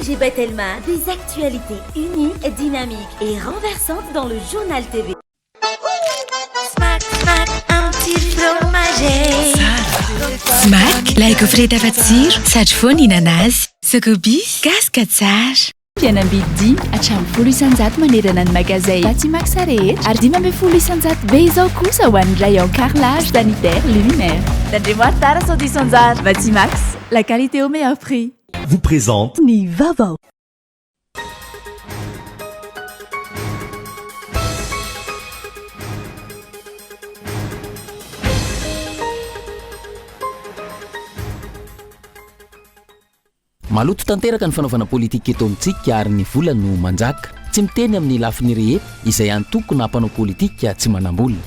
Anne-Elisabeth Elma, des actualités uniques, dynamiques et renversantes dans le journal TV. Smack, smack, un petit fromager. Smack, like offreta fatsiro, sady foana ihinana azy. Sakobis, gaska tsara. Fianambidy hatramin'ny 10 isanjato manerana ny magazay Batimax rehetra ary 10 isanjato be izao kosa ho an'ny rayon carrelage sanitaire luminaire. Tandremo tara sao isanjato. Batimax, la qualité au meilleur prix. Vous présente Ny vaovao. Maloto tanteraka ny fanaovana politika eto amintsika ary ny vola no manjaka. Tsy miteny amin'ny lafiny rehetra izay antoko na mpanao politika tsy manam-bola.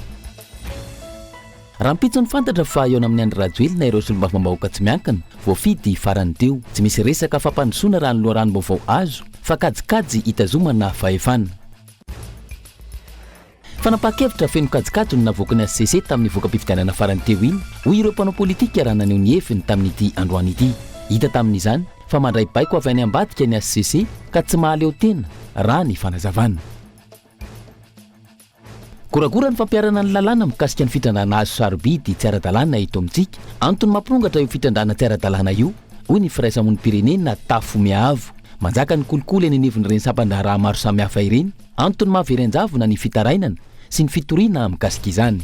Raha mpitso ny fantatra fa eo amin'ny andro rajoelina ireo solombavambahoaka tsy miankina voafidy farany teo. Tsy misy resaka fampandrosoana raha ny loharanom-baovao azo fa kajikajy hitazomana fahefana. Fanapakevitra feno kajikajy no navoaka ny SCC tamin'ny voakam-pifidianana farany teo iny hoy ireo mpanao politika raha naneho ny hefiny tamin'ity androany ity. Hita tamin'izany fa mandray baiko avy any ambadika ny SCC ka tsy mahaleo tena raha ny fanazavana. Korakora ny fampiarana ny lalàna mikasika ny fitandrana azo sarobidy tsy ara-dalàna eto amintsika. Antony mampirongatra io fitandrana tsy ara-dalàna io hoy ny firaisamon'nim-pirenena Tafo Miavo. Manjaka ny kolikoly any anivon'ireny sampan-draha maro samihafa ireny antony mahavery-anjavona ny fitarainana sy ny fitoriana mikasika izany.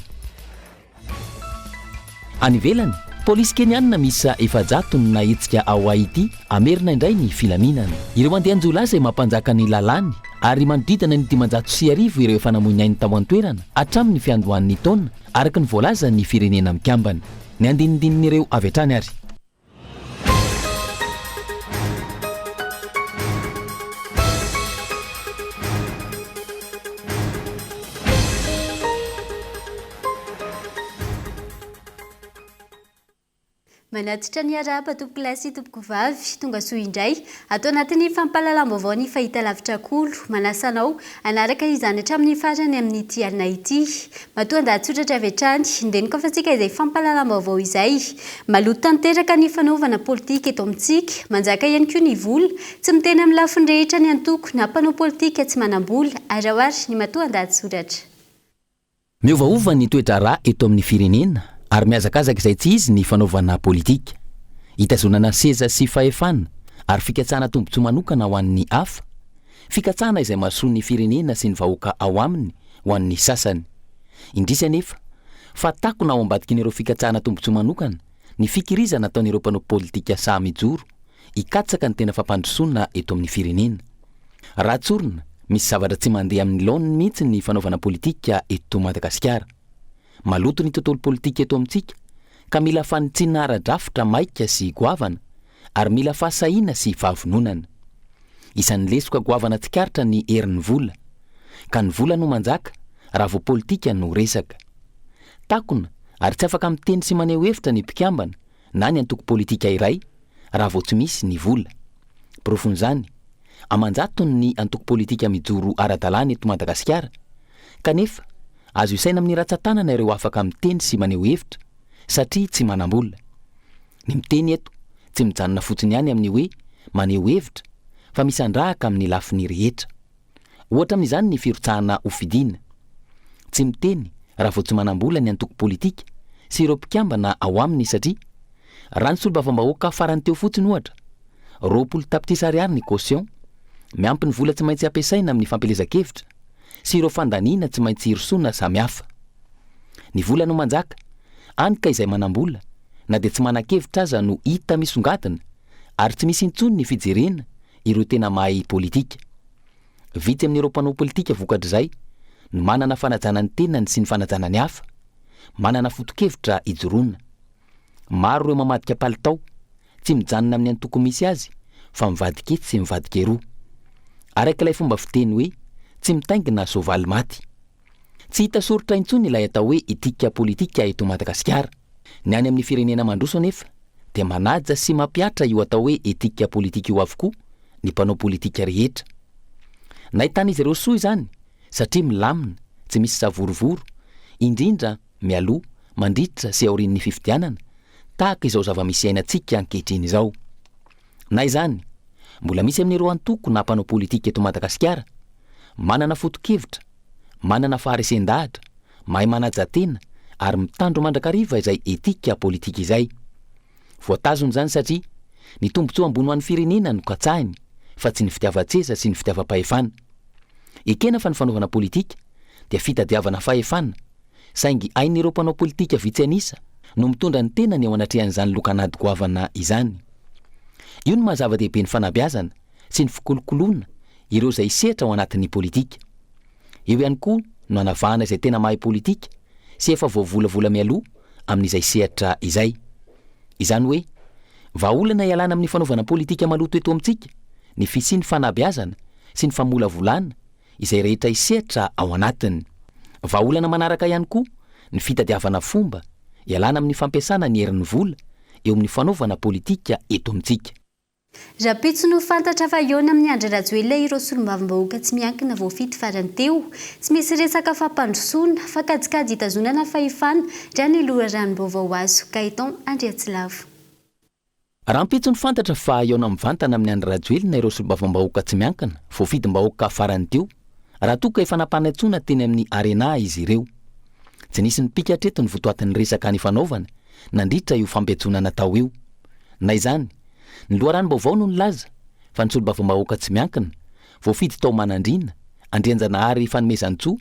Any ivelany polisy kenianina misa 700 no nahetsika ao Haïti amerina indray ny filaminana. Ireo andehanjola izay mampanjaka ny lalàny ary manodidina ny 530 ireo efa namoy ny ainy tao an-toerana hatramin'ny fiandohan'ny taona araka ny voalaza ny firenena mikambana. Ny andinindin'ireo avy hatrany ary. Manatitra ny araba tompoko lasy tompoko vavy tonga soa indray atao anatin'ny fampahalalam-baovao ny fahita lavitra kolo manasanao anaraka izany hatramin'ny farany amin'ny ity alina ity matonda tsotratra avy hatrany indeniko fa tsika izay fampahalalam-baovao izay maloto tanteraka ny fanaovana politika eto amintsika manjaka ihany koa ny vola tsy miteny amin'ny lafiny rehetra ny antoko na mpanao politika tsy manam-bola arahoary ny matonda tsoratra. Miovaova ny toetra eto amin'ny firenena ary miazakazaka izay tsy izy ny fanaovana politika. Hitazonana seza sy fahefana ary fikatsana tombontsoa manokana ho an'ny hafa. Fikatsana izay mahasoa ny firenena sy ny vahoaka ao aminy ho an'ny sasany. Indrisy anefa fa takona ao ambadikin'ireo fikatsana tombontsoa manokana ny fikirizana ataon'ireo mpanao politika samy joro hikatsaka ny tena fampandrosoana eto amin'ny firenena. Raha tsorina misy zavatra tsy mandeha amin'ny laoniny mihitsy ny fanaovana politika eto Madagasikara. Maloto ny tontolo politika eto amintsika ka mila fanitsina ara-drafitra maika sy goavana ary mila fahasahiana sy fahavononana. Isan'ny lesoka goavana tsikaritra ny herin'ny vola ka ny vola no manjaka raha vao politika no resaka. Takona ary tsy afaka miteny sy maneho hevitra ny mpikambana na ny antoko politika iray raha vao tsy misy ny vola. Profon'izany amanjatony ny antoko politika mijoro ara-dalàna eto Madagasikara kanefa azo isaina amin'ny ratsan-tanana ireo afaka miteny sy maneho hevitra satria tsy manam-bola. Ny miteny eto tsy mijanona fotsiny ihany amin'ny hoe maneho hevitra fa misandrahaka amin'ny lafiny rehetra. Ohatra amin'izany ny firotsahana ho fidiana. Tsy miteny raha vao tsy manam-bola ny antoko politika sy ireo mpikambana ao aminy satria raha ny solombavambahoaka farany teo fotsiny ohatra 20 tapitrisa ariary ny caution miampy ny vola tsy maintsy ampiasaina amin'ny fampelezan-kevitra sy ireo fandaniana tsy maintsy hirosoana samihafa. Ny vola no manjaka anika izay manam-bola na dia tsy manan-kevitra aza no hita misongadina ary tsy misy intsony ny fijerena ireo tena mahay politika. Vitsy amin'ireo mpanao politika vokatr'izay no manana fanajana ny tenany sy ny fanajana ny hafa, manana foto-kevitra hijoroana. Maro ireo mamadika palitao tsy mijanona amin'ny antoko misy azy fa mivadika etsy sy mivadika eroa. Araka ilay fomba fiteny hoe tsy mitaingina soavaly maty. Tsy hita soritra intsony ilay atao hoe etika politika eto Madagasikara. Ny any amin'ny firenena mandroso anefa dia manaja sy mampiatra io atao hoe etika politika io avokoa ny mpanao politika rehetra. Nahitana izy ireo soa izany satria milamina, tsy misy savorovoro, indrindra mialoha, mandritra sy aorian'ny fifidianana tahaka izao zava-misy ainantsika ankehitriny izao. Na izany mbola misy amin'ny roa antoko na mpanao politika eto Madagasikara manana foto-kevitra, manana faharesen-dahatra, mahay manaja-tena ary mitandro mandrakariva izay etika politika izay. Voatazony zany satria ny tombontsoa ambony ho an'ny firenena no katsahiny fa tsy ny fitiavan-tsesa sy ny fitiavam-pahefana. Ekena fa ny fanaovana politika dia fitadiavana fahefana, saingy ain'ireo mpanao politika vitsy anisa no mitondra ny tenany ao anatrehan'izany lokanady goavana izany. Io no mahazava-dehibe ny fanabeazana sy ny fikolokoloana ireo izay sehatra ao anatin'ny politika. Eo ihany koa no hanavahana izay tena mahay politika sy efa voavolavola mialoha amin'izay sehatra izay. Izany hoe vahaolana ialana amin'ny fanaovana politika maloto eto amintsika ny fisiany fanabeazana sy ny famolavolana izay rehetra isehatra ao anatiny. Vahaolana manaraka ihany koa ny fitadiavana fomba ialana amin'ny fampiasana ny herin'ny vola eo amin'ny fanaovana politika eto amintsika. Rapitso no fantatra fa iona amin'ny Andry Rajoelina ireo solombavambahoaka tsy miankina voafity farany teo. Tsy misy resaka fampandrosoana fa kajikajy hitazonana fahefana raha ny loharanom-baovao azo. Gaëtan Andriatsilavo. Rampitso ny fantatra fa iona mivantana amin'ny Andry Rajoelina ireo solombavambahoaka tsy miankina voafidim-bahoaka farany teo raha toa ka efa nampanatsoana teny amin'ny arena izy ireo. Tsy nisy ny pikatreto ny votoatin'ny resaka ny fanaovana nandritra io fampiatsonana tao io. Na izany ny loharanom-baovao no nilaza fa ny solombavambahoaka tsy miankina voafidy tao manandrina Andrianjanahary Fanomezantsoa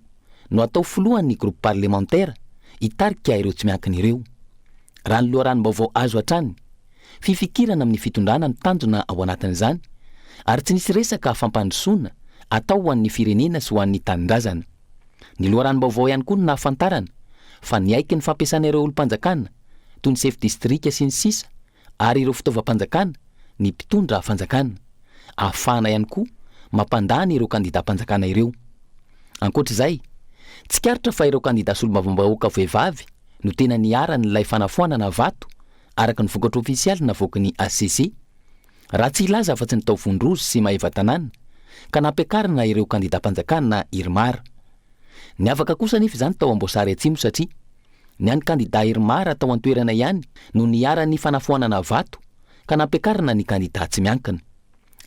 no atao filohan'ny groupe parlementaire hitarika ireo tsy miankina ireo. Raha ny loharanom-baovao azo hatrany fifikirana amin'ny fitondrana no tanjona ao anatin'izany ary tsy nisy resaka fampandrosoana atao ho an'ny firenena sy ho an'ny tanindrazana. Ny loharanom-baovao ihany koa no nahafantarana fa ny aiky ny fampiasana ireo olom-panjakana toy ny chef district sy ny sisa ary ireo fitaovam-panjakana ny mpitondra fanjakana. Ahafahana ihany koa mampandany ireo kandidam-panjakana ireo. Ankoatr'izay, tsikaritra fa ireo kandida solombavambahoaka vehivavy no tena niaran'ilay fanafoanana vato araka ny vokatra ofisialy navoaka ny ACC. Raha tsy ilaza fa tsy ny tao vondrozy sy maheva tanàna ka nampiakarina ireo kandidam-panjakana Irmara. Ny afaka kosa nefa izany tao Amboasary Atsimo satria ny an'ny kandida Irmara tao an-toerana ihany no niaran'ny fanafoanana vato ka nampiakarina ny kandida tsy miankina.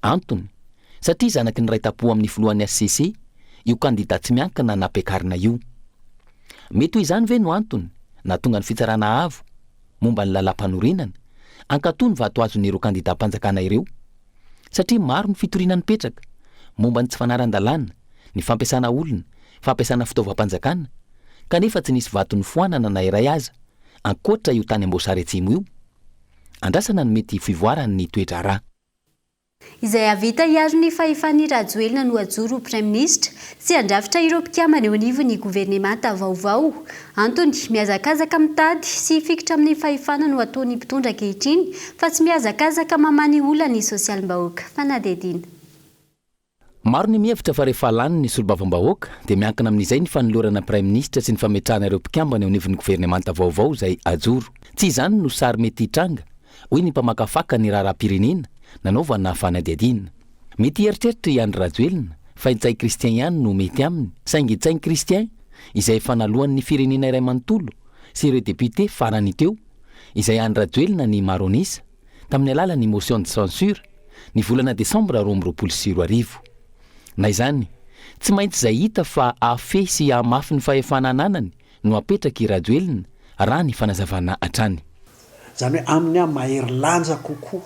Antony satria zanaky ny raitapo amin'ny filohan'ny ACC io kandida tsy miankina nampiakarina io. Mety ho izany ve no antony na tonga ny fitsarana avo momba ny lalam-panorenana ankatony vato azon'ireo kandidam-panjakana ireo satria maro ny fitoriana nipetraka momba ny tsy fanaran-dalàna, ny fampiasana olona, fampiasana fitaovam-panjakana kanefa tsy nisy vato ny foanana na iray aza ankoatra io tany Amboasary Atsimo io. Andrasana ny mety fivoaran'ny toetra rà. Izay avita hiaro ny fahefan'ny Rajoelina no ajoro Prime Ministre sy andrafitra ireo mpikambana eo anivon'ny governemanta vaovao. Antony miazakazaka mitady sy fikitra amin'ny fahefana no ataony mpitondra ankehitriny fa tsy miazakazaka mamany olana ny sosialim-bahoaka. Fanadedina. Maro ny mihevitra fa rehefa lany ny solombavambahoaka dia miankina amin'izay ny fanolorana Prime Ministre sy ny fametrahana ireo mpikambana eo anivon'ny governemanta vaovao izay ajoro. Tsy izany no sary mety hitranga hoy ny mpamakafaka ny raharaham-pirenena nanaovana fanadihadiana. Mety heritreritra i Andry Rajoelina fa hitsay Christian ihany no mety aminy, saingy hitsainy Christian izay fanalohan'ny firenena iray manontolo sy ireo député farany teo izay Andry Rajoelina ny maronisa tamin'ny alalan'ny motion de censure ny volana Desambra 2024. Na izany tsy maintsy izay hita fa afe sy amafy ny fahefana ananany no apetraka i Rajoelina raha ny fanazavana hatrany. Zany hoe amin'ny a mahery lanja kokoa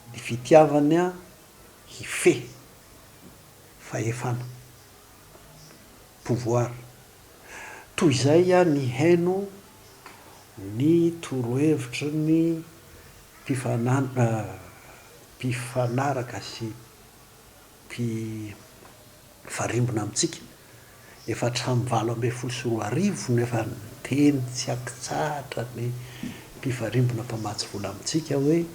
ny fitiavany a hife fahefana pouvoir toy izay a ny haino ny torohevitra ny mpifanaraka sy farimbona amintsika efa hatramin'ny 2024 no efa niteny tsy akitsahatra ny mpifarimbona mpamatsy vola amintsika hoe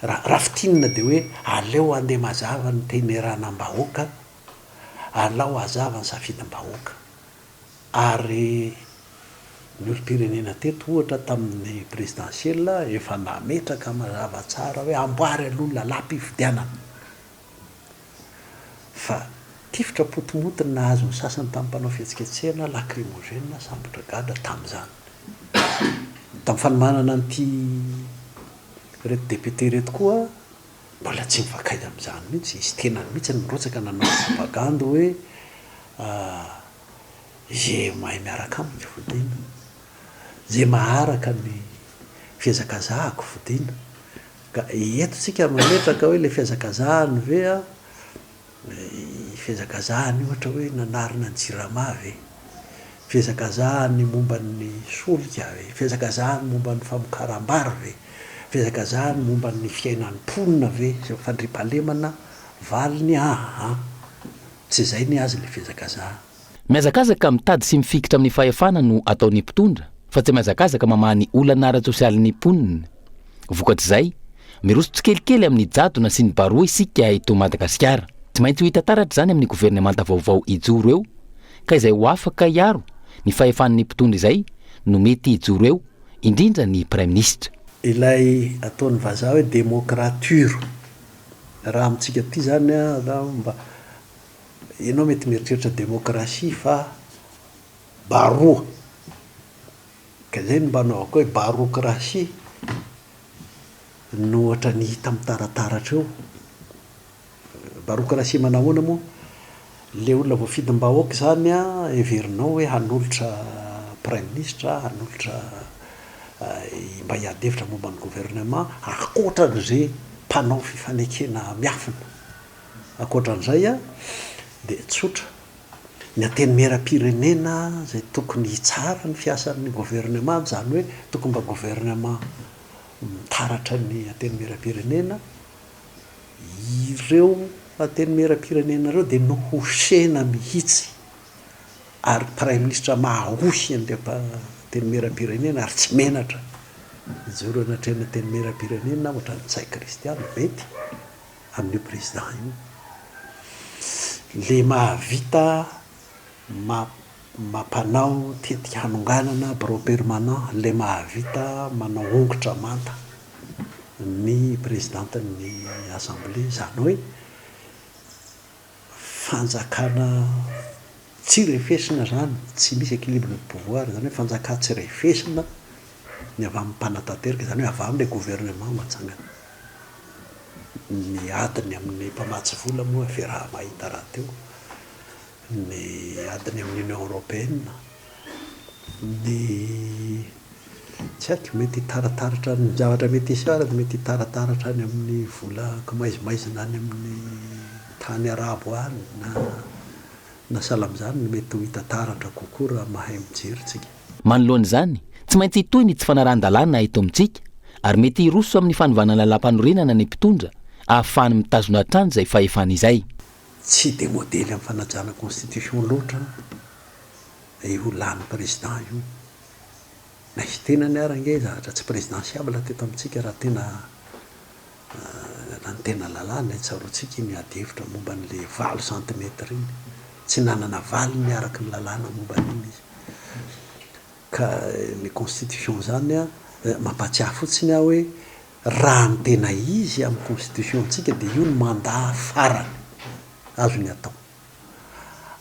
raha fitinina dia hoe aleo andeha mazava ny teneranam-bahoaka, alao azava ny safidim-bahoaka. Ary ny olom-pirenena teto ohatra tamin'ny présidentielle efa nametraka mazava tsara hoe amboary aloha lalahy-pifidianana. Fa tifitra potomotony nahazo ny sasany tamin'ny mpanao fihetsiketsehana lacrymogène sambotra gada tamin'izany. Tamin'ny fanomanana an'ity reto député reto koa mbola tsy mivakay amin'izany mihitsy izy tenany mihitsy nyrotsaka nanao propagande hoe zay mahay miaraka amiko vodina, zay maharaka ny fihazakazahako vodina. Ka eto tsika mametraka hoe le fihazakazahany ve a fihazakazahany ohatra hoe nanarina ny jirama ve, fihazakazahany momba ny solika ve, fihazakazahany momba ny famokaram-bary ve, fihazakazahany momba ny fiainan'ny mponina ve, zay fandriampahalemana valiny tsy zay ny azy le fihazakazahany. Mihazakazaka mitady sy mifikitra amin'ny fahefana no ataony mpitondra, fa tsy mihazakazaka mamany olana ara-tsosialin'ny mponina. Vokatr'izay, miroso tsikelikely amin'ny jadona sy ny baroa isika eto Madagasikara. Tsy maintsy ho hita taratra zany amin'ny governemanta vaovao ijoro eo, ka izay ho afaka hiaro ny fahefan'ny mpitondra izay no mety ijoro eo, indrindra ny Prime Ministre. Ilay ataon'ny vazaha hoe démocrature, raha amintsika ty zany raha mba ianao mety mieritreritra démocratie fa baroa, ka zay no mba anaovako hoe barocratie no ohatra ny hita mitarataratra eo. Barocratie manahoana moa, le olona voafidym-bahoaka zany heverinao hoe hanolotra Prime Ministre, hanolotra mba hiady hevitra momba ny gouvernement akoatran'izay mpanao fifanekena miafina. Akoatran'izay dia tsotra ny antenimieram-pirenena zay tokony hitsara ny fiasan'ny gouvernement, zany hoe tokony mba gouvernement mitaratra ny antenimieram-pirenena, ireo antenimieram-pirenena ireo dia nohosena mihitsy, ary Prime Ministre mahohy an'ilay antenimieram-pirenena ary tsy menatra ijoro anatrehana antenimieram-pirenena ohatra ny Tsay Kristiana mety amin'io président io. Le mahavita mampanao tetika hanonganana bureau permanent, le mahavita manao ongotra manta ny présidentan'ny assemblée, zany hoe fanjakana tsy refesina zany, tsy misy équilibre de pouvoir, zany hoe fanjakana tsy refesina ny avy amin'ny mpanatanteraka, zany hoe avy amin'ilay gouvernement matsangana. Ny adiny amin'ny mpamatsy vola moa fe raha mahita raha teo, ny adiny amin'ny Union européenne, ny tsy haiko mety hitarataratra ny zavatra mety hisy ara, dia mety hitarataratra any amin'ny vola komaizimaizina any amin'ny tany arabo any na sahala amin'izany no mety ho hita taratra kokoa raha mahay mijery tsika. Manoloan'izany, tsy maintsy hitoy ny tsy fanarahana-dalàna eto amintsika, ary mety hiroso amin'ny fanovanana lam-panorenana ny mpitondra ahafahany mitazona hatrany izay fahefana izay. Tsy de modely amin'ny fanajana constitution loatra io lany président io, na izy tena ny arange zavatra tsy présidentiable teto amintsika raha tena lalàna tsaroantsika miady hevitra momba n'le 20 cm iny, tsy nanana valy miaraka ny lalàna momba n'iny izy. Ka le constitution zany mampatsiahy fotsiny aho hoe raha ny tena izy amin'ny constitution tsika dia io ny mandat farany azo ny atao,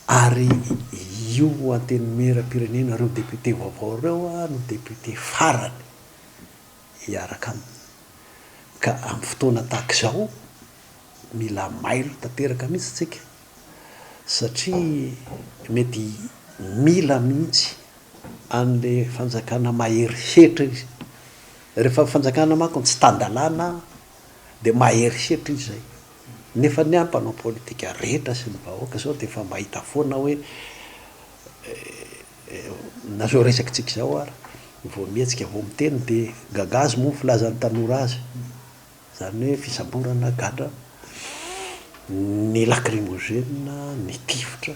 ary io antenimieram-pirenena reo député vaovao reo no député farany hiaraka aminy. Ka amin'ny fotoana tahaka izao mila mailo tanteraka mihitsy tsika, satria mety mila mihitsy an'le fanjakana maherisetra izy. Rehefa fanjakana manko tsy tandalàna dia maherisetra izy zay. Nefa ny ampanao politika rehetra sy ny vahoaka zao dia efa mahita foana hoe na zao resaky tsika izao ary vao mihetsika vao miteny dia gagazy moa filazan'ny tanora azy, zany hoe fisamborana gadra, ny lacrymogène, ny tifotra,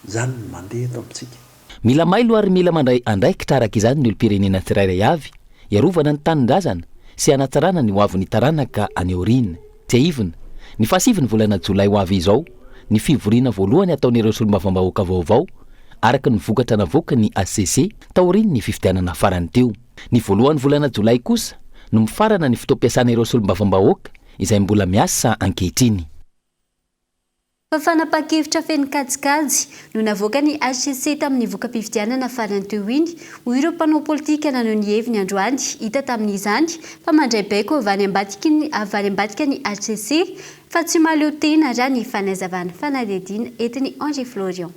zany ny mandeha eto amintsika. Mila mailo ary mila mandray andraikitra araka izany ny olo-pirenena tsirairay avy, iarovana ny tanindrazana sy hanatsarana ny hoavin'ny taranaka any aoriana. Tsy aivina, ny fahasiviny volana jolay ho avy izao, ny fivoriana voalohany ataon'ireo solombavambahoaka vaovao araka ny vokatra navoaka ny ACC taoriny ny fifidianana farany teo. Ny voalohany volana jolay kosa no mifarana ny fotoam-piasana ireo solombavambahoaka izay mbola miasa ankehitriny. fa fanapa-kevitra feno kajikajy no navoaka ny HCC tamin'ny voka-pifidianana farany teo iny ho ireo mpanao politika nanao ny heviny androany hita tamin'izany fa mandray baiko avy ambadika ny HCC fa tsy maleo tena raha ny fanazavana fanadihadiana etiny Ange Florian.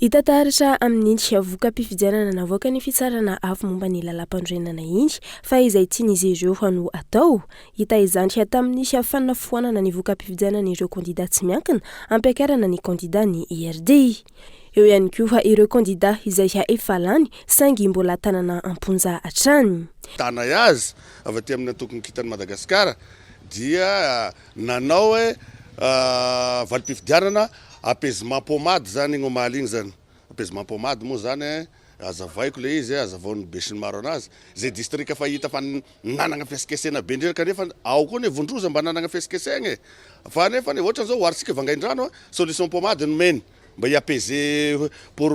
Hita taratra amin'ny voka-pifidianana navoaka ny fitsarana avy momba ny lalam-pandrenana iny fa izay tian'izy ireo no atao. Hita izany tamin'ny fanafoanana ny voka-pifidianana ireo kandida tsy miankina ampiakarana ny kandida ny IRD. Eo ihany koa ireo kandida izay efa lany saingy mbola tanana amponja hatrany. Tana azy avy aty amin'ny antokony kitany Madagasikara dia nanao valim-pifidianana apaisement pommade zany igny omaly igny zany. Apaisement pommade moa zany azavaiko le izy azavaon'ny be sy ny maro anazy zay district fa hita fa nanagna fiasikesena be ndreka kanefa ao koa ny vondroza mba nanagna fiasikesegna fa nefa ohatra zao oharitsika vangaindrano solution pommade no meny mba hiapaiser pour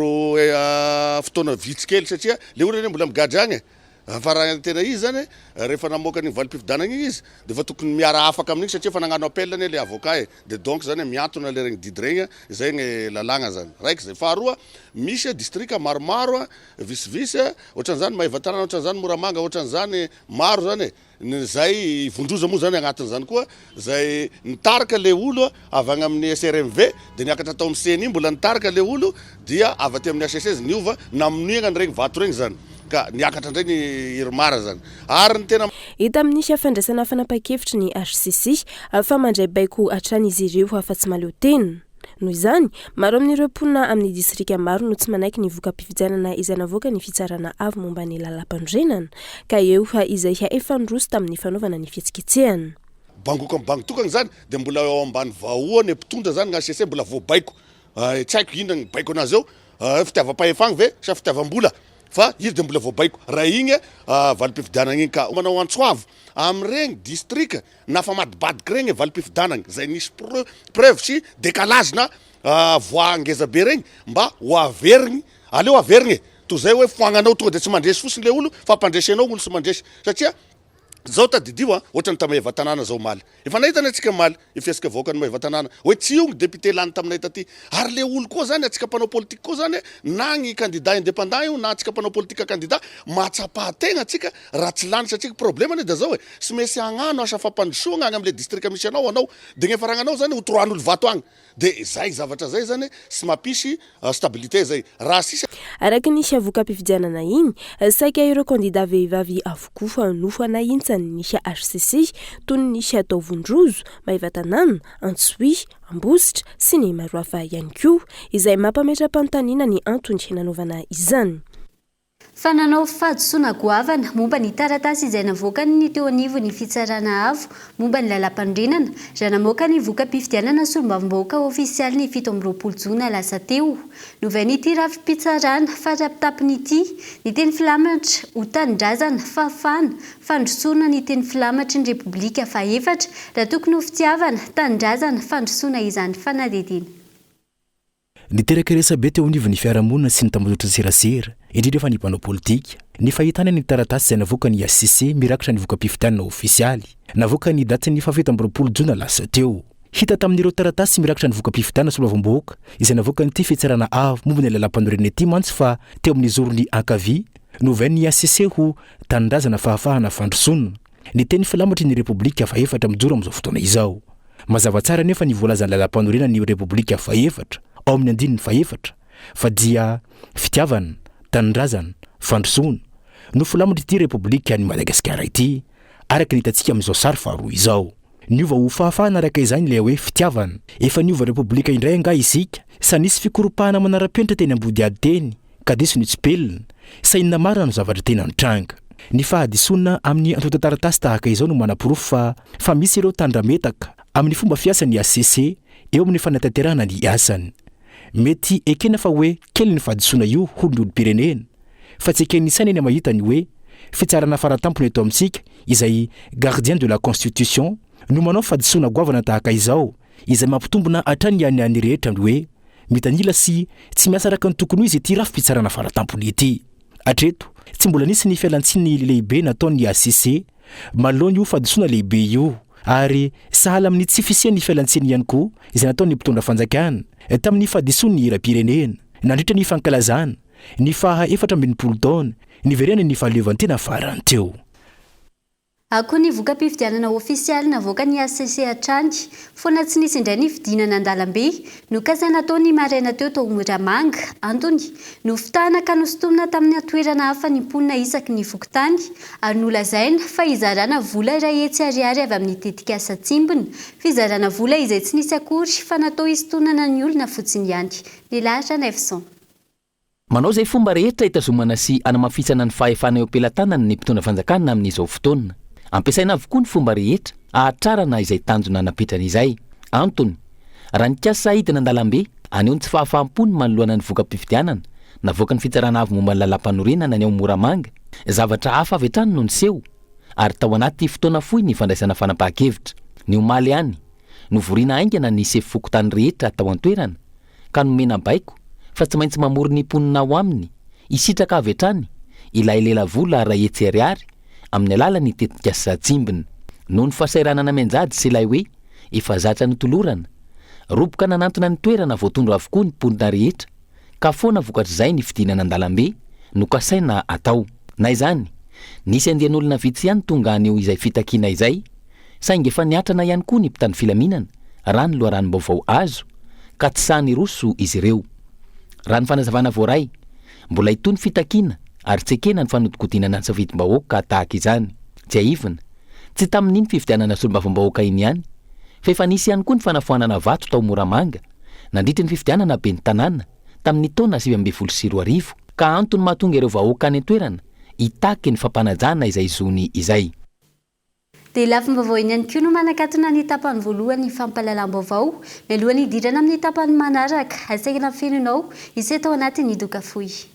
fotoana vitsikely satria le olona mbola migadra agny fa raha tena izy zany rehefa namoaka ny valim-pifidianana igny izy de fa tokony miara afaka amin'igny satria fa nagnano appel ane le avocat de donc zany miantona le regny didregna zay ny lalagna zany raiky zay faharoa misy district maromaro visivisy ohatran'izany Maheva-Tanana ohatran'izany Moramanga ohatran'izany maro zany zay vondroza moa zany agnatin'izany koa zay nitarika le olo avy agny amin'ny SRMV de niakatra tao amin'ny CNI mbola nitarika le olo dia avy aty amin'ny HCC niova namonoigna ny regny vato regny zany ka niakatra ndray ny irmara zany ary ny tena hita amin'ny fandraisana fanapa-kevitra ny HCC fa mandray baiko hatrany izy ireo fa tsy maleo tena. Noho izany maro amin'ireo mponina amin'ny distrika maro no tsy manaiky ny voka-pifidianana izay navoaka ny fitsarana avy momba ny lalam-pandrenana ka eo izay efa nirosy tamin'ny fanaovana ny fihetsiketsehana. Bangoko amin'ny bangotokana zany de mbola eo ambany vahoany mpitondra zany ny HCC mbola voabaiko tsy haiko inona ny baiko anazy eo fitiavam-pahefagna ve sa fitiavam-bola fa izy de mbola voabaiko raha igny valim-pifidianana igny ka manao antsoavo amregny district nafamadibadiky regny valim-pifidianana zay nisy preuve sy décalage na voangeza be regny mba ho averigny aleo averigny to zay hoe foagnanao tonga de tsy mandresy fosiny le olo fa ampandresenao olo sy mandresy satria zao tadidio ohatrany ta Maheva-Tanana zao maly efa nahitana atsika maly ifiasika vahoakany Maheva-Tanana hoe tsy io ny député lany taminay taty ary le olo koa zany atsika mpanao politique koa zany na ny candidat indépendant io na atsika mpanao politique candidat mahatsapahategna atsika raha tsy lany satria problème de zao sy mesy agnano asa fampandrosoagna agny am'le district misy anao de gny faragnanao zany ho troan'olo vato agny de zay zavatra zay zany sy mampisy stabilité zay raha sisa araky ny voka-pifidianana iny saika ireo kandida vehivavy avokoa nofana intsany ny HCC toy ny atao Vondrozo, Maheva-Tanana, Antsohihy, Ambositra sy ny maro hafa ihany koa izay mampametra-panontaniana ny antony nanaovana izany. Fa nanao fahadisoana goavana momba ny taratasy izay navoaka ny teo anivo ny fitsarana avo momba ny lalam-pandrenana raha namoaka ny voka-pifidianana solombavambahoaka ofisialy ny 17 Jona lasa teo. Novain'ity rafi-pitsarana fatra-pitapin'ity ny teny filamatra ho tanindrazana fahafana fandrosoana ny teny filamatry ny Repoblika faefatra raha tokony ho fitiavana tanindrazana fandrosoana izany fanadihadiana. Niteraka resabe teo anivon'ny fiarahamonina sy ny tambazotra serasera indrindra fa ny mpanao politika ny fahitana ny taratasy izay navoaka ny HCC mirakitra ny voka-pifidianana ofisialy navoaka ny daty ny 17 Jona lasa teo hita tamin'ireo taratasy mirakitra ny voka-pifidianana solombavambahoaka izay navoaka nyity fitsarana avo momba ny lalam-pandrenana ity mantsy fa teo amin'ny zorony ankavia novain'ny HCC ho tanindrazana fahafahana fandrosoana ny teny filamatry ny Repoblika faefatra mijoro amin'izao fotoana izao mazava tsara nefa ny voalazan'ny lalam-pandrenana ny Repoblika faefatra ao amin'ny andininy faefatra fa dia fitiavana tanindrazana fandrosoana no filamatry ity Repoblika ny Madagasikara ity araka ny hitantsika amin'izao sary faharoa izao niova ho fahafahana araka izany le hoe fitiavana efa niova Repoblika indray anga isika sa nisy fikoropahana manara-penitra teny ambody ady teny ka diso ny tsipelina sa inona marina no zavatra tena nitranga ny fahadisoana amin'ny antota-taratasy tahaka izao no manam-porofo fa misy ireo tandrametaka amin'ny fomba fiasan'ny HCC eo amin'ny fanatanterahana ny asany mety ekena fa hoe kely ny fahadisoana io holon'ny olo-pirenena fa tsy ekeny isaina eny mahitany hoe fitsarana faratampony eto amintsika izay gardien de la constitution no manao fahadisoana goavana tahaka izao izay mampitombona hatrany ihany rehetra hoe mitanila sy tsy miasa araka ny tokony izy ity rafi-pitsarana faratampony ity atreto tsy mbola nisy ny fialantsiny lehibe nataon'ny HCC malohany io fahadisoana lehibe io ary sahala amin'ny tsy fisiany fialantsiny ihany koa izay nataony mpitondra fanjakana tamin'ny fahadisoany hira-pirenena nandritra ny fankalazana ny faha 4 taona niverena ny fahaleovantena farany teo. Ako ny voka-pifidianana ofisialy navoaka ny ACC hatrany foana tsy nisy indray ny fidinana an-dalambe no kasaina ataony maraina teo tao Moramanga antony no fitahana ka nosotomina tamin'ny atoerana hafa ny mponina isaky ny vokotany ary nolazaina fa izarana vola iray hetsy ariary avy amin'ny tetikasa tsimbona fizarana vola izay tsy nisy akory fa natao isotonana ny olona fotsiny ihany. Lelahatra Nefson. Manao izay fomba rehetra hitazomana sy anamafisana ny fahefana eo am-pelatanana ny mpitondra fanjakana amin'izao fotoana. Ampiasaina avokoa ny fomba rehetra ahatrarana izay tanjona napetrana izay. Antony, raha nikasa hidina an-dalambe aneho ny tsy fahafahampony manoloana ny voka-pifidianana navoaka ny fitsarana avy momba ny lalam-panorenana ny ao Moramanga. Zavatra hafa avy hatrany no niseho ary tao anaty fotoana fohy ny fandraisana fanapahan-kevitra. Ny omaly ihany novoriana haingana ny sefy-fokotany rehetra tao an-toerana ka nomena baiko fa tsy maintsy mamory ny mponina ao aminy isitraka avy hatrany ilay lela vola ray hetsy ariary amin'ny alalan'ny tetikasa tsimbona. Noho ny fasairanana menjady sy ilay hoe efa zatra ny tolorana roboka nanantona ny toerana voatondro avokoa ny mponina rehetra ka foana vokatr'izay ny fidinana an-dalambe no kasaina atao. Na izany nisy andian'olona vitsy ihany tonga aneo izay fitakiana izay saingy efa niatrana ihany koa ny mpitany filaminana raha ny loharanom-baovao azo ka tsy sahany roso izy ireo. Raha ny fanazavana voaray mbola itony fitakiana ary tsekena ny fanodikodianana ny safidim-bahoaka tahaka izany. Tsy aivina tsy tamin'iny fifidianana solombavambahoaka iny ihany fa efa nisy ihany koa ny fanafoanana vato tao Moramanga nandritra ny fifidianana ben'ny tanàna tamin'ny taona 2024 ka antony mahatonga ireo vahoaka any an-toerana hitaky ny fampanajana izay zony izay. Dia lafim-baovao iny ihany koa no manakatona ny tapany voalohany fampahalalam-baovao mialohan'ny hidirana amin'ny tapany manaraka asaina fenonao izay tao anatin'ny doka fohy.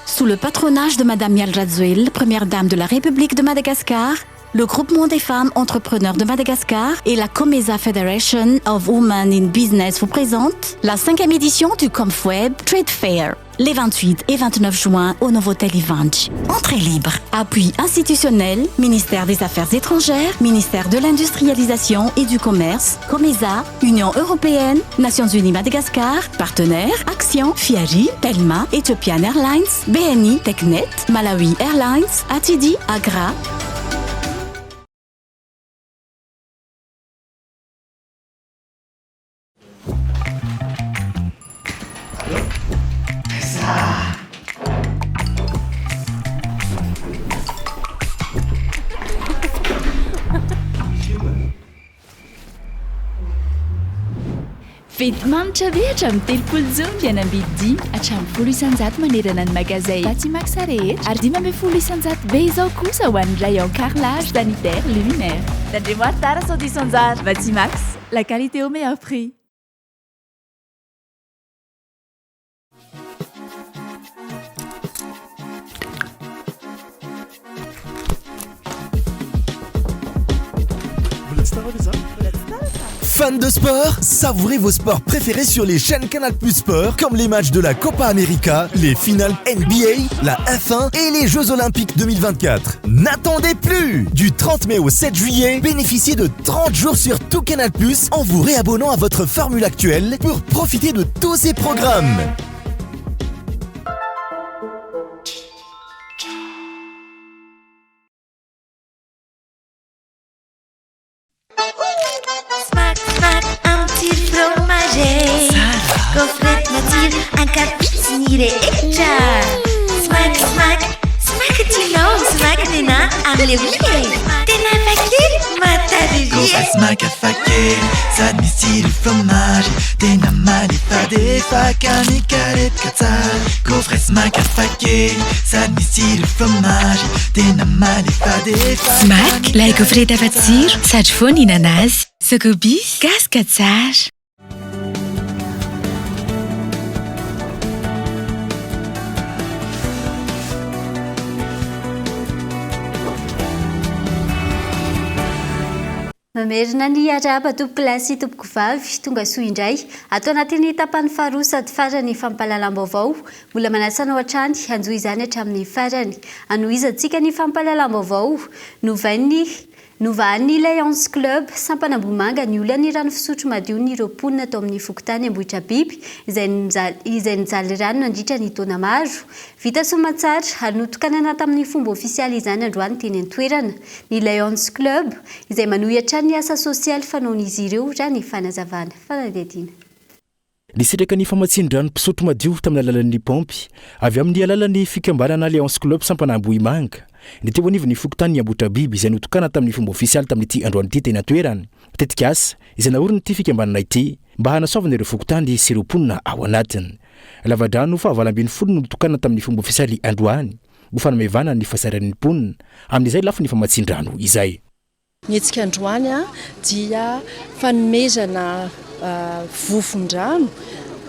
Sous le patronage de Madame Yal Radzuel, première dame de la République de Madagascar, le groupement des femmes entrepreneurs de Madagascar et la Comesa Federation of Women in Business vous présentent la 5e édition du Comfweb Trade Fair, les 28 et 29 juin au Novotel Ivanch. Entrée libre. Appui institutionnel, ministère des Affaires étrangères, ministère de l'Industrialisation et du Commerce, Comesa, Union européenne, Nations Unies Madagascar, partenaires, Action, Fiari, Telma, Ethiopian Airlines, BNI, Technet, Malawi Airlines, Atidi, Agra. Fetimanitra rehetra amin'ny telopolo jona ianam-bidy hatramin'ny 10 isanjato manerana ny magazay Batimax rehetra ary 10 isanjato be izao kosa ho an'ny rayon carrelage sanitaire luminaire. Tandremo tara sao disanjara. Batimax, la qualité au meilleur prix. Fans de sport, savourez vos sports préférés sur les chaînes Canal+ Sport, comme les matchs de la Copa América, les finales NBA, la F1 et les Jeux Olympiques 2024. N'attendez plus! Du 30 mai au 7 juillet, bénéficiez de 30 jours sur tout Canal+ en vous réabonnant à votre formule actuelle pour profiter de tous ces programmes. Gaufrette nature, un cappuccini extra. Smack, smack, smack tilo, smack nena, amlewi. Tena fakir, mata de Gaufrette smack à faquer, ça style fromage. Tena malifa de faca, mi carette katsar. Gaufrette smack à faquer, ça style fromage. Tena malifa de faca. Smack, la gaufrette à fatsir, sady foana hinana azy. Sakobis, gaska tsara. mamerina ny araba tompoko lasy tompoko vavy tonga soa indray atao anatin'ny tapany faharoa sady farany fampahalalam-baovao mbola manasana ao hatrany anjo izany hatramin'ny farany anohizantsika ny fampahalalam-baovao novahan'ny Lions Club Sampanambomanga ny olana ny rano fisotro madio ny roponina atao amin'ny fokotany Ambohitra Biby izay nijaly rano nandritra ny taona maro vita soamantsara anotokanana tamin'ny fomba ofisialy izany androany teny an-toerana ny Lions Club izay manohitra ny asa sosialy fanaon'izy ireo raha ny fanazavana fanadihadiana Nisitraka ny famatsian-drano mpisotro madio tamin'ny alalan'ny pompy avy amin'ny alalan'ny fikambanana Lions Club Sampanambomanga ny teo anivon'ny fokotany Ambohitra Biby izay notokana tamin'ny fomba ofisialy tamin'ity androan'ity teny an-toerana tetika asa izay naorina ity fikambanana ity mba hanasaovana ireo fokotany sy ireo mponina ao anatiny lavadrano fahavalambin'ny no notokana tamin'ny fomba ofisialy androany ho fanamevana ny fahasaran'ny mponina amin'izay lafa ny famatsian-drano izay ny etsika androany dia fanomezana vovon-drano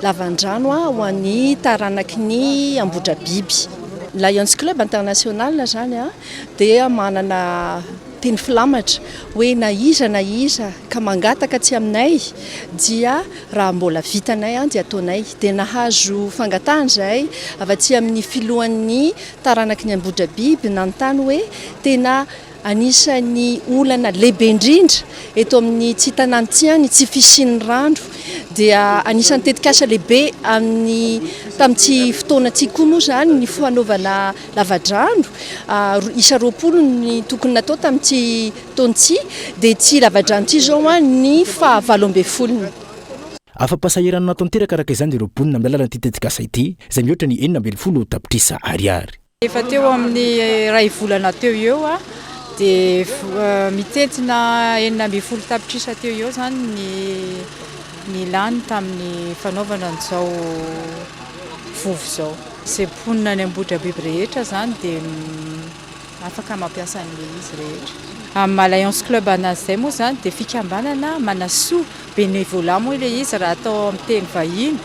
lavan-drano ho an'ny taranaky ny Ambohitra Biby Lions Club International zany dia manana teny filamatra hoe na iza ka mangataka tsy aminay dia raha mbola vitanay dia ataonay dia nahazo fangatahana zay avatsy amin'ny filohan'ny taranaky ny Ambohitra Biby nanontany hoe tena anisan'ny olana lehibe indrindra eto amin'ny tsy tanàna ny tsy fisian'ny rano dia anisan'ny tetikasa lehibe amin'ny tamin'ity fotoana ity koa moa zany ny fanaovana lavadrano isa 20 ny tokony natao tamin'ity taon'ity dia ity lavadrano ity zao ny faha-20 afa-pasahiranana nataonteraka araka izany ireo mponina amin'ny alalan'ity tetikasa ity izay mihoatra ny 19 tapitrisa ariary efa teo amin'ny ray volana teo eo dia mitentina 19 tapitrisa teo eo zany ny lany tamin'ny fanaovana an'izao vovo zao izay mponina ny Ambohitra Biby rehetra zany dia afaka mampiasa an'ilay izy rehetra amin'ny Lions Club anazy izay moa zany dia fikambanana manasoa bénévolat moa ilay izy raha atao amin'ny teny vahiny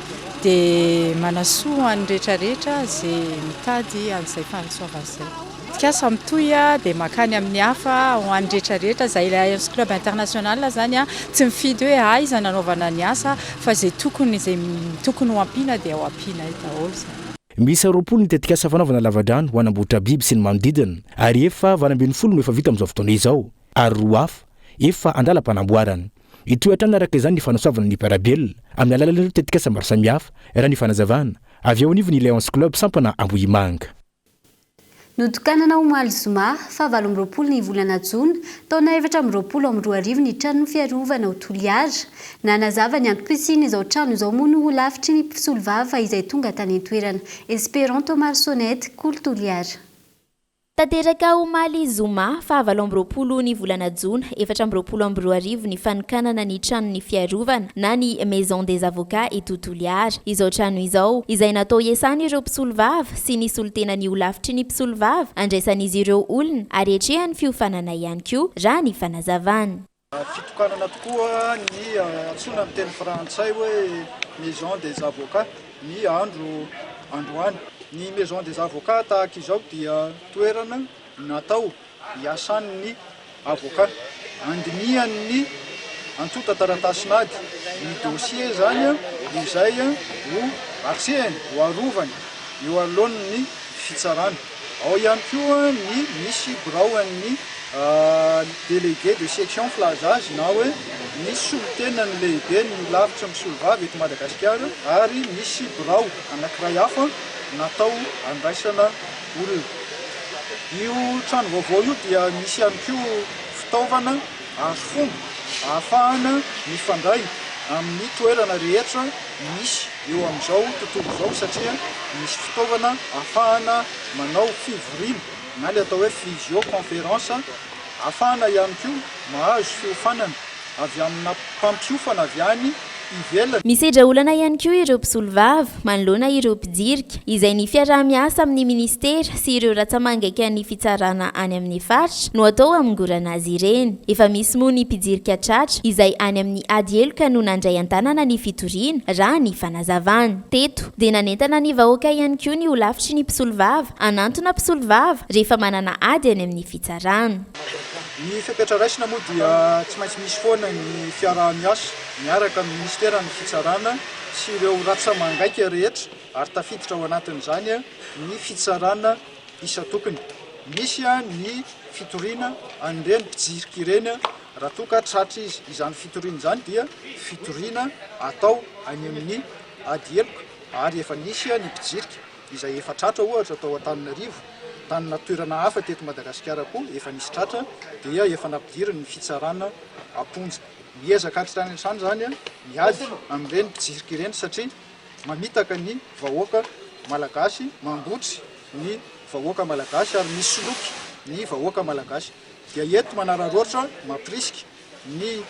dia manasoa an'ny rehetrarehetra izay mitady an'izay fanasoavana izay kasa mitoy dia makany amin'ny hafa ho an'ny rehetrarehetra izay Lions Club International zany tsy mifidy hoe iza nanaovana ny asa fa izay tokony ho ampiana dia ho ampiana daholo zany misy 20 ny tetikasa fanaovana lavadrano ho an'Ambohitra Biby sy ny manodidina ary efa 20 no efa vita amin'izao fotoana izao ary roa hafa efa andalam-panamboarana itoy hatrany araka izany ny fanasoavana ny parabel amin'ny alalan'ireo tetikasa maro samihafa raha ny fanazavana avy eo anivon'ny Lions Club Sampanambomanga notokanana Omaly Zoma fa 20 ny volana Jona taona 2020 ny trano fiarovana ho Toliara nanazava ny antom-pitsiny izao trano izao moa no lavitry ny mpisolivava izay tonga tany an-toerana Esperanto Marsonette Kolo Toliara Tanteraka Omaly Zoma fa 20 ny volana Jona 2020 ny fanokanana ny tranon'ny fiarovana na ny Maison des Avocats eto Toliara izao trano izao izay natao iasany ireo mpisolivava sy ny solitenany ho lavitry ny mpisolivava andraisan'izy ireo olona ary etrehany fiofanana ihany koa raha ny fanazavana fitokanana tokoa ny antsona amin'ny teny frantsay hoe Maison des Avocats ny androany ny Maison des Avocats tahaka izao dia toerana natao hiasan'ny avocat andinihan'ny antota taratasynady ny dossier zany izay ho arseny ho arovany eo alohan'ny fitsarana ao ihany koa ny misy braoan'ny délégué de section flazage na hoe ny solitenany lehibe ny lavitra misolivava eto Madagasikara ary misy brao anankiray hafa natao andraisana olona io trano vaovao io dia misy ihany koa fitaovana azo fomba ahafahana mifandray amin'ny toerana rehetra misy eo amin'izao tontolo izao satria misy fitaovana ahafahana manao fivoriana na le atao hoe visioconférence ahafahana ihany koa mahazo fiofanana avy amina mpampiofana avy any ivelany misedra olana ihany koa ireo mpisolivava manoloana ireo mpidirika izay ny fiaraha-miasa amin'ny ministera sy ireo ratsamangaiky ny fitsarana any amin'ny faritra no atao amingorana azy ireny efa misy moa ny mpidirika tratra izay any amin'ny ady eloka no nandray an-tanana ny fitoriana raha ny fanazavana teto dia nanentana ny vahoaka ihany koa ny ho lavitry ny mpisolivava anantona mpisolivava rehefa manana ady any amin'ny fitsarana Ny fepetra raisina moa dia tsy maintsy misy foana ny fiarah-miasa miaraka amin'ny ministera ny fitsarana sy ireo ratsa-mangaika rehetra ary tafiditra ao anatin'izany ny fitsarana isa-tokony. Misy ny fitoriana an'ireny mpijirika ireny raha toa ka tratra izy. Izany fitoriana izany dia fitoriana atao any amin'ny ady heloka ary efa nisy ny mpijirika izay efa tratra ohatra atao Antananarivo, tanana toerana hafa teto Madagasikara koa efa nisy tratra dia efa nampidiriny ny fitsarana Amponja. Miezaka hatrany an-trano zany miady amin'ireny mpijirika ireny satria mamitaka ny vahoaka malagasy, mambotry ny vahoaka malagasy ary misoloky ny vahoaka malagasy. Dia eto manararaotra mampirisika ny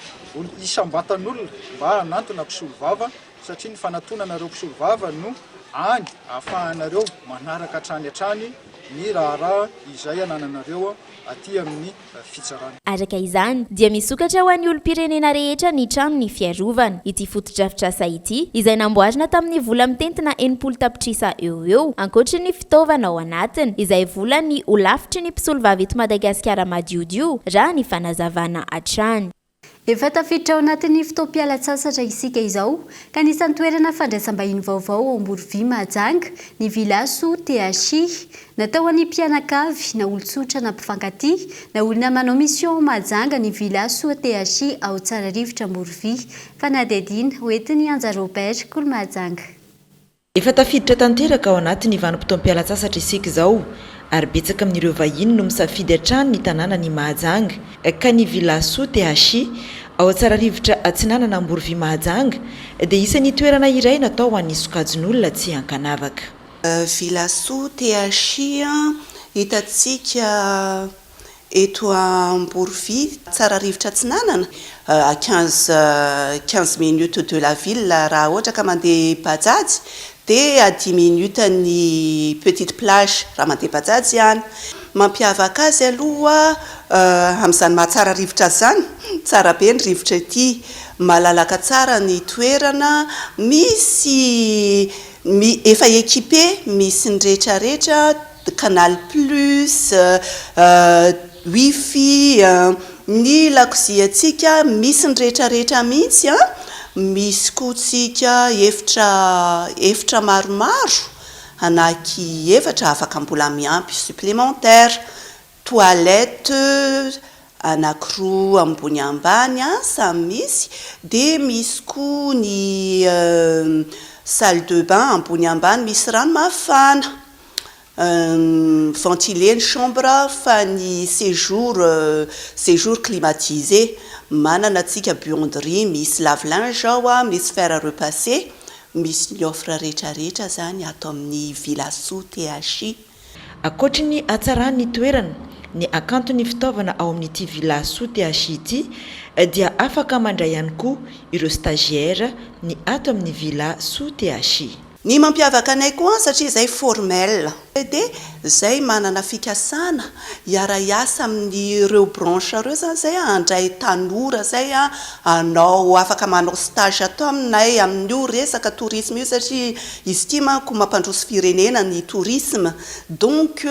isam-batan'olona mba hanantona mpisolo vava satria ny fanatonanareo mpisolo vava no any ahafahanareo manaraka hatrany hatrany ny raharaha izay anananareo aty amin'ny fitsarana. Araka izany dia misokatra ho an'ny olom-pirenena rehetra ny trano ny fiarovana. Ity foto-drafitrasa ity izay namboarina tamin'ny vola mitentina 80 tapitrisa eo ankoatra ny fitaovana ao anatiny izay volany ho lafitry ny mpisolo vavy eto Madagasikara madiodio raha ny fanazavana hatrany. Efa tafiditra ao anatin'ny fotoam-pialatsasatra isika izao ka nisan'ny toerana fandraisam-bahiny vaovao ao Amborovy Mahajanga ny Vilaso THI natao an'ny mpianakavy na olon-tsotra na mpifankatia na olona manao mission Mahajanga ny Vilaso THI ao Tsararivotra Amborovy fanadihadiana hoetiny Anja Robert Kolo Mahajanga. Efa tafiditra tanteraka ao anatin'ny vanim-potoam-pialatsasatra isika izao ary betsaka amin'ireo vahiny no misafidy hatrany ny tanàna ny Mahajanga ka ny Vilaso THI ao Tsararivotra Atsinanana Amborovy Mahajanga dia isan'ny toerana iray natao ho an'ny sokajin'olona tsy hankanavaka. Vilaso THI hitantsika eto Amborovy Tsararivotra Atsinanana à 15 minutes de la ville raha ohatra ka mandeha bajaj dia à 10 minutes ny petite plage raha mandeha bajaj ihany. Mampiavaka azy aloha amin'izany mahatsara rivotra zany, tsara be ny rivotra ity, malalaka tsara ny toerana, misy efa équipé, misy ny rehetrarehetra, Canal Plus, Wifi, ny lakozia antsika misy ny rehetrarehetra mihitsy misy koa tsika efitra maromaro anaky efatra afaka mbola miampy supplémentaire, toilette anankiroa ambony ambany samy misy, dia misy koa ny salle de bain ambony ambany misy rano mafana, ventilé ny chambre fa ny séjour climatisé, manana tsika buanderie, misy lave-linge ao, misy fer à repasser, misy ny offre rehetrarehetra zany ato amin'ny Vilaso THI. Ankoatra ny hatsarany ny toerana, ny akanton'ny fitaovana ao amin'ity Vilaso THI ity dia afaka mandray ihany koa ireo stagiaire ny ato amin'ny Vilaso THI. Ny mampiavaka anay koa satria izay formel dia izay manana fikasana hiara-iasa amin'ireo branche ireo zany zay handray tanora zay anao afaka manao stage atao aminay amin'io resaka tourisme io satria izy ity manko mampandroso firenena ny tourisme, donc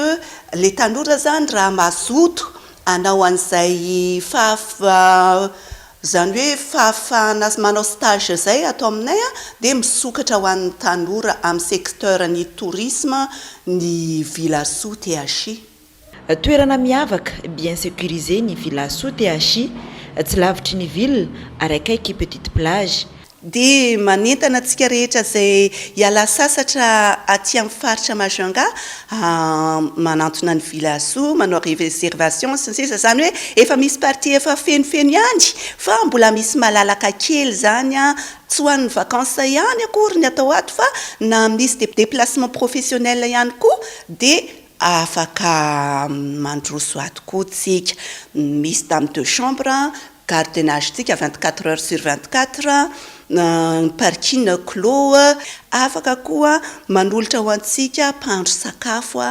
le tanora zany raha mazoto anao an'izay zany hoe fahafahana manao stage zay atao aminay dia misokatra ho an'ny tanora amin'ny secteur ny tourisme ny Vilaso THI. Toerana miavaka bien sécurisé ny Vilaso THI, tsy lavitry ny ville ary akaiky petite plage. Dia manentana antsika rehetra zay hiala sasatra aty amin'ny faritra Majunga manantona ny Vilaso, manao réservation sy ny sisa, zany hoe efa misy partie efa fenofeno ihany fa mbola misy malalaka kely zany tsy ho an'ny vacances ihany akory ny atao ato fa na misy déplacement professionnel ihany koa dia afaka mandroso ato koa tsika. Misy dame de chambre, gardiennage tsika 24 heures sur 24, parking clos, afaka koa manolotra ho antsika mpandro sakafo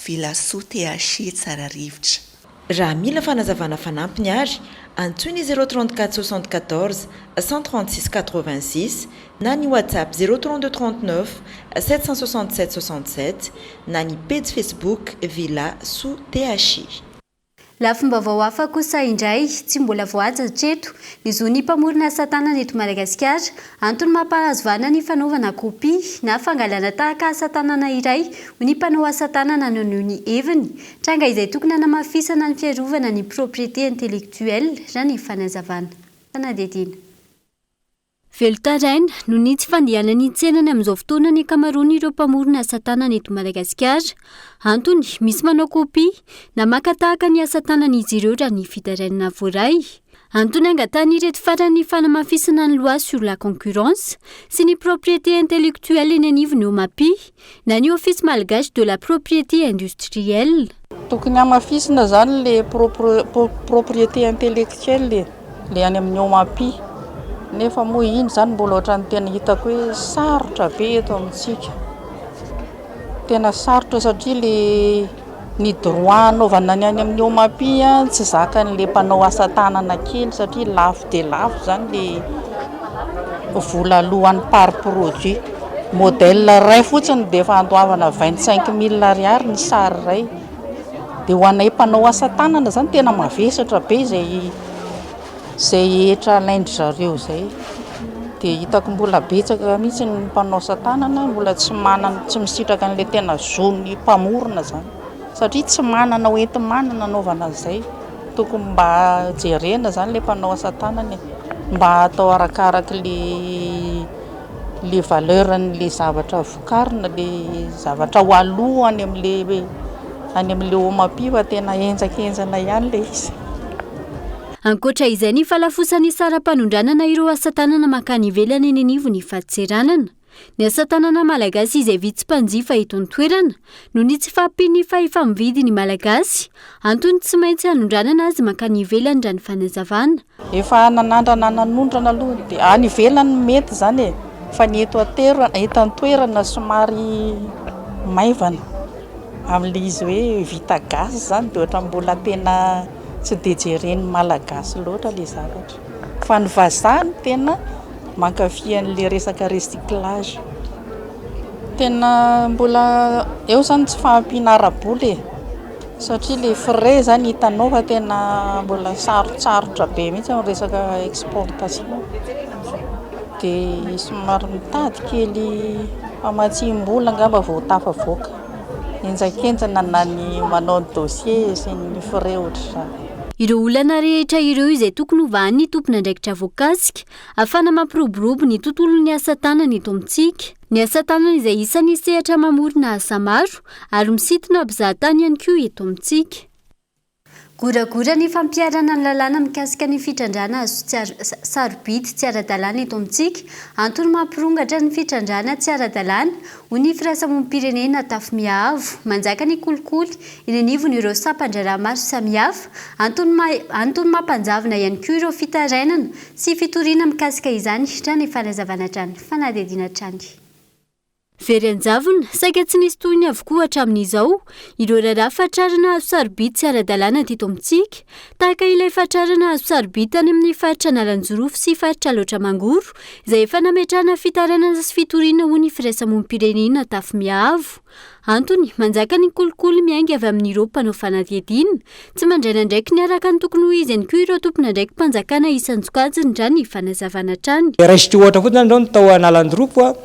Vilaso THI Tsararivotra. Raha mila fanazavana fanampiny ary antsoiny 034 74 136 86 na ny WhatsApp 032 39 767 67 na ny page Facebook Vilaso THI. Lafim-baovao hafa kosa indray tsy mbola voaja hatreto ny zo ny mpamorona asa tanana eto Madagasikara antony mampahazovana ny fanaovana kopia na fangalana tahaka asa tanana iray ho ny mpanao asa tanana noho ny heviny tranga izay tokony hanamafisana ny fiarovana ny propriété intellectuelle raha ny fanazavana. Fanadidina. Velotaraina no ny tsy fandihana ny tsenany amin'izao fotoana ny ankamaroany ireo mpamorona asa tanana eto Madagasikara. Antony misy manao kopia na maka tahaka ny asa tanana izy ireo raha ny fitarainana voaray. Antony angatany ireto farany fanamafisana ny loi sur la concurrence sy ny propriété intellectuelle eny anivony OMAPI na ny office malgache de la propriété industrielle. Tokony hamafisana zany le propriété intellectuelle le any amin'ny OMAPI. Nefa moa iny zany mbola ohatrany tena hitako hoe sarotra be eto amintsika. Tena sarotra satria le ny droit anaovana ny any amin'ny OMAPI tsy zakan'le mpanao asa tanana kely satria lafo de lafo zany le vola alohan'ny par produit. Modèle ray fotsiny dia efa andoavana 25 000 ariary ny sary ray. Dia ho anay mpanao asa tanana zany tena mavesatra be zay etra alaindry zareo zay. Dia hitako mbola betsaka mihitsy ny mpanao asa tanana mbola tsy misitraka an'ilay tena zon'ny mpamorona zany. Satria tsy manana hoenti-manana anaovana zay. Tokony mba jerena zany le mpanao asa tanana mba atao arakaraka le valeur n'le zavatra vokarina, le zavatra ho aloha any amin'le OMAPI fa tena enjakenjana ihany le izy. Ankoatra izay ny falafosany saram-panondranana ireo asa tanana makany ivelany eny anivony fahatseranana. Ny asa tanana malagasy izay vitsy mpanjifa eto an-toerana no ny tsy fahampiany fahefa-mividy ny malagasy antony tsy maintsy hanondranana azy makany ivelany raha ny fanazavana. Efa nanondrana aloha dia any ivelany mety zany e. Fa ny eto an-toerana somary maivana amin'le izy hoe vita gasy zany dia ohatra mbola tena tsy dia jeren'ny malagasy loatra le zavatra. Fa ny vazaha tena mankafy an'le resaka recyclage. Tena mbola eo zany tsy fahampiana ara-bola satria le frais zany hitanao fa tena mbola sarotra be mihitsy amin'ny resaka exportation. Dia somary mitady kely famatsim-bola angamba vao tafavoaka. Enjakenjana na ny manao ny dossier sy ny frais ohatr'izany. Ireo olana rehetra ireo izay tokony hovahan'ny tompon'andraikitra voakasika ahafahana mampiroborobo ny tontolon'ny asa tanana eto amintsika. Ny asa tanana izay isan'ny sehatra mamorona asa maro ary misintona mpizahatany ihany koa eto amintsika. Goragora ny fampiarana ny lalàna mikasika ny fitrandrana azo sarobidy tsy ara-dalàna eto amintsika antony mampirongatra ny fitrandrana tsy ara-dalàna ho ny firaisamonim-pirenena tafimiahavo manjaka ny kolikoly eny anivony ireo sampan-draharaha maro samihafa antony mampanjavona ihany koa ireo fitarainana sy fitoriana mikasika izany raha ny fanazavana trany fanadihadiana trany. Very anjavona saika tsy nisy tohiny avokoa hatramin'izao ireo raharaha fatrarana azo sarobidy tsy ara-dalàna teto amintsika tahaka ilay fatrarana azo sarobidy tany amin'ny faritra Nalanjorofo sy faritra Loatramangoro izay efa nametrahana fitarainana sy fitoriana ho ny firaisamonim-pirenena tafimiahavo. Antony manjaka ny kolikoly miainga avy amin'ireo mpanao fanadihadiana tsy mandraina ndraiky ny araka ny tokony ho izy ihany koa ireo tompona ndraiky mpanjakana isan-jokajiny raha ny fanazavana trany. Raisitry ohatra fotsiny zany zao ny tao Nalandrofo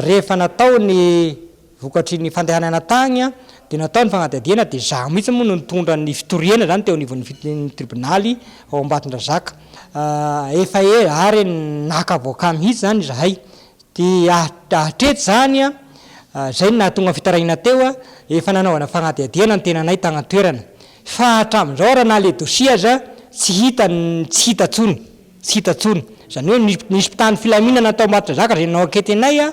rehefa natao ny vokatry ny fandehanana tany dia natao ny fanadihadiana dia za mihitsy moa no nitondra ny fitoriana zany teo anivon'ny tribonaly ao Ambatondrazaka. Efa ary naka avoaka mihitsy zany zahay dia hatreto zany zay no nahatonga fitaraina teo efa nanaovana fanadihadiana ny tenanay tagnan-toerana. Fa hatramin'izao raha na le dossier aza tsy hita tsony. Zany hoe nisy mpitany filaminana atao Ambatondrazaka zay nanao ankety anay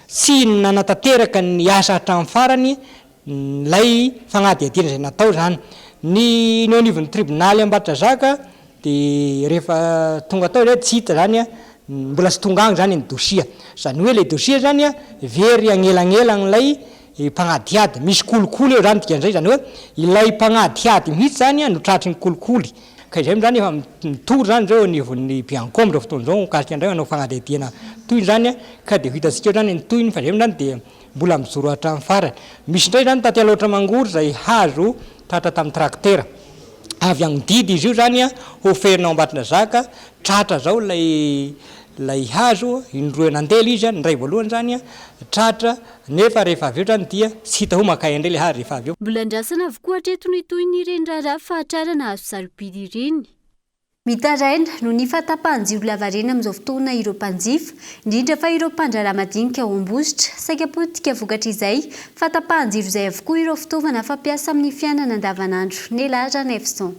tsy nanatateraka ny asa hatramin'ny farany lay fanadihadiana zay natao zany. Ny anivon'ny tribonaly Ambatondrazaka dia rehefa tonga tao zay tsy hita zany mbola tsy tonga agny zany ny dossier. Zany hoe le dossier zany very agnelagnelagny lay mpagnadiady misy kolikoly eo zany dikan'izay zany hoe ilay mpagnadiady mihitsy zany no tratry ny kolikoly. Ka izay zany efa mitory zany zao anivon'ny Biancom amin'izao fotoana izao mikasika andray anao fagnadihadiana toy zany ka dia hitantsika zany ny toyiny fa zay zany dia mbola mijoro hatramin'ny farany. Misy indray zany taty Loatramangoro zay hazo tratra tamin'ny tracteur. avy agnididy izy io zany a hoferinao ambatina zaka tratra zao lay hazo indroena andela izy a ndray voalohany zany a tratra nefa rehefa avy eo zany dia tsy hita ho makay andray le hazo rehefa avy eo. Mbola andrasana avokoa hatreto ny toy ny rendrara fahatrarana azo sarobidy ireny. Mitaraina no ny fahatapahan-jiro lavareny amin'izao fotoana ireo mpanjifa, indrindra fa ireo mpandrara madinika ao Ambositra, saika politika vokatra izay fahatapahan-jiro izay avokoa ireo fitaovana fampiasa amin'ny fiainana andavanandro. Nelaza Nefson.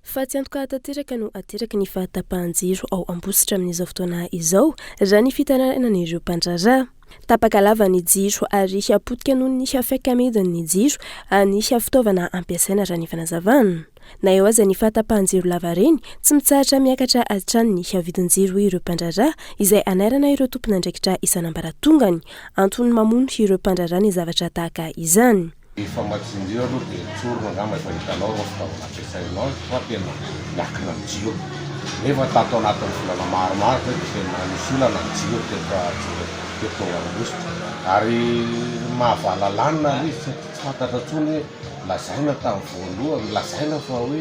Fa tsy antoka tanteraka no ateraka ny fahatapahan-jiro ao Ambositra amin'izao fotoana izao raha ny fitaranana ireo mpandrara. Tapaka lava ny jiro ary apotika noho ny fiakamedon'ny jiro anisy fitaovana ampiasaina raha ny fanazavana. Na eo aza ny fahatapahan-jiro lava reny tsy mitsahatra miakatra hatrany ny vidin-jiro ireo mpandrara izay anairana ireo tompon'andraikitra isan'ambaratongany antony mamono ireo mpandrara ny zavatra tahaka izany. Famatsin-jiro aloha dia tsorona angamba efa hitanao rehefa fitaovana ampiasainao fa tena miankina amin'ny jiro. Nefa tato anatin'ny volana maromaro dia tena misy olana ny jiro teto Ambositra. Ary mahavalalana izy tsy fantatra tsony lazaina tamin'ny voalohany, lazaina fa hoe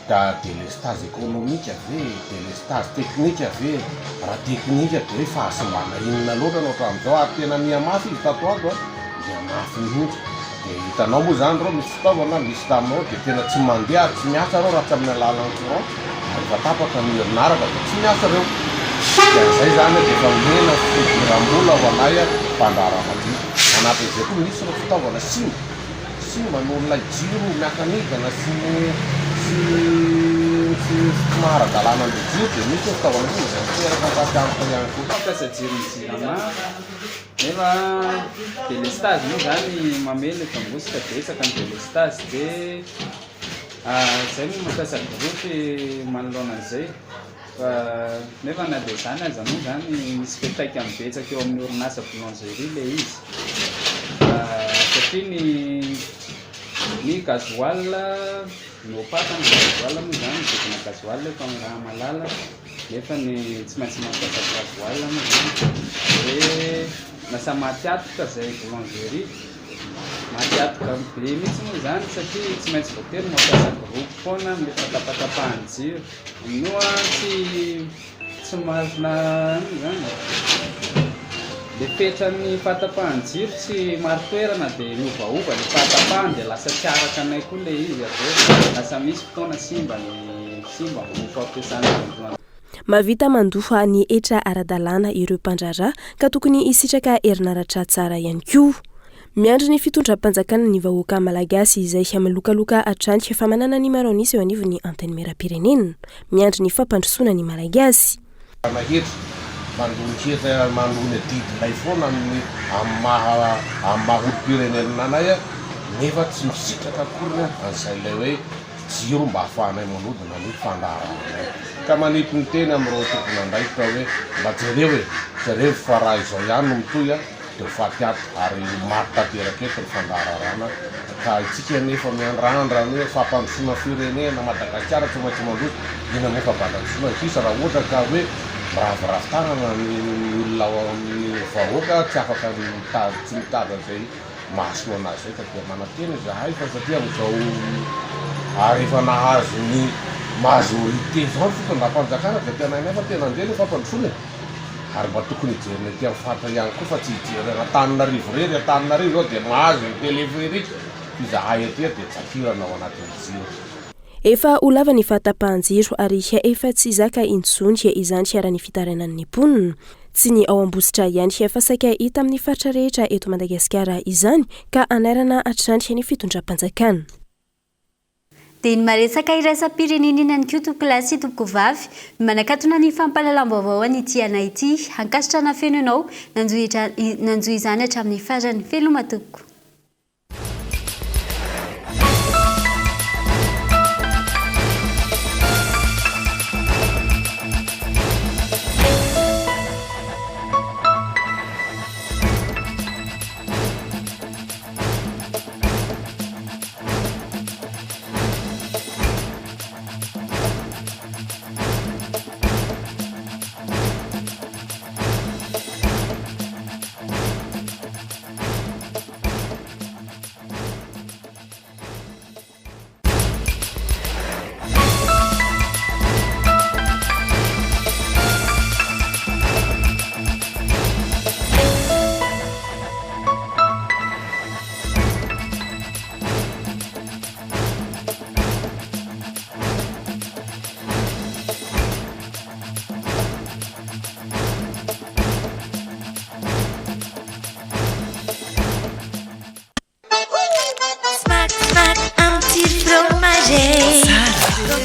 da délestage économique ve, délestage technique ve, raha teknika dia fahasimbana inona loatra no tamin'izao ary tena mihamafy izy tato ato a, mihamafy mihitsy. Dia hitanao moa zany reo misy fitaovana misy taminao dia tena tsy mandeha tsy miasa reo raha tsy amin'ny alalan'ny courant ary efa tapaka ny herinaratra dia tsy miasa reo. Dia izay zany dia efa mena fidiram-bola ho anay mpandrara madinika. Anatin'izay koa misy reo fitaovana simba no ilay jiro miakanikana sy maharadalana ny jiro dia misy fitaovana koa izay miteraka mpampianatra ihany koa. Mampiasa jiro mijirama nefa délestage moa zany mameno eto Ambositra betsaka ny délestage dia zay moa mampiasa groupe manoloana an'izay fa nefa na dia zany aza moa zany misy fetaika mibetsaka eo amin'ny orinasa boulangerie le izy satria ny gasoil no patany gasoil moa zany bedina gasoil efa raha malala nefa ny tsy maintsy mampiasa gasoil moa zany dia lasa matiatoka zay boulangerie matiatoka be mihitsy moa zany satria tsy maintsy voatery mampiasa groupe foana nefa tapatapahan'ny jiro noa tsy marina zany le petran'ny fahatapahan'ny jiro tsy maro toerana dia miovaova ny fahatapahany dia lasa tsy araka anay koa le izy aveo lasa misy fotoana simba mofo ampiasana. Mavita mandofa ny etra aradalana ireo mpandrara ka tokony isitraka herinaratra tsara ihany koa. Miandry ny fitondram-panjakana ny vahoaka malagasy izay milokaloka atrany fa manana ny maronisy eo anivon'ny anteny mera-pirenena. Miandry ny fampandrosoana ny malagasy. Mandonitseza manony didilay foana amin'ny maholo-pirenena anay nefa tsy misitraka akory an'izay lay hoe jiro mba hahafahanay manodina ny fandaharanay ka manipy ny teny amin'ireo tompona andraikitra hoe mba jereo fa raha izao ihany no mitoy a dia fatiato ary maro tanteraka eto ny fandaharana ka itsika nefa miandrandra hoe fampandrosoana firenena Madagasikara tsy maintsy mandroso dina moa fa bandandrosoana sisa raha ohatra ka hoe miraviravitana ny olona amin'ny vahoaka tsy afaka tsy mitady zay mahasoa anazy zay ka dia manantena zahay fa satria amin'izao ary efa nahazo ny majorité zao ny fitondram-panjakana dia tena nefa tena ndray ny fampandrosoana ary mba tokony hijerina ty amin'ny faritra ihany koa fa tsy hijerena Antananarivo rery Antananarivo zao dia mahazo ny téléphérique izahay aty dia tsakirana ao anatin'ny jiro. Efa olava ny fahatapahan-jiro ary efa tsy zaka intsony izany raha ny fitaranan'ny mponina. Tsy ny ao Ambositra ihany fa saika hita amin'ny faritra rehetra eto Madagasikara izany ka anairana hatrany ny fitondram-panjakana. Dia ny maresaka iraisam-pirenena ny toko lahy toko vavy manakatona ny fampahalalam-baovao an'ity anay ity hankasitrana feno ianao nanjoy izany hatramin'ny farany felomatoko.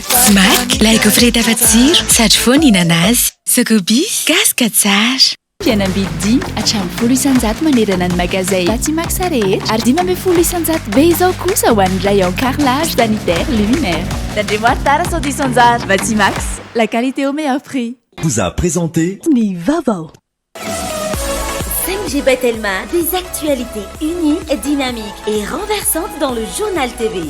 Smack, like offreta fatsiro sady foana ihinana azy. Sokobis, gaska tsara. Fianambidy hatramin'ny 10 isanjato manerana ny magazay Batimax rehetra ary 10 isanjato be izao kosa ho an'ny rayon carrelage sanitaire luminaire. Tandremo tara sao disanjara. Batimax, la qualité au meilleur prix. Vous a présenté Ni Vavo. 5G Batelma, des actualités uniques, dynamiques et renversantes dans le journal TV.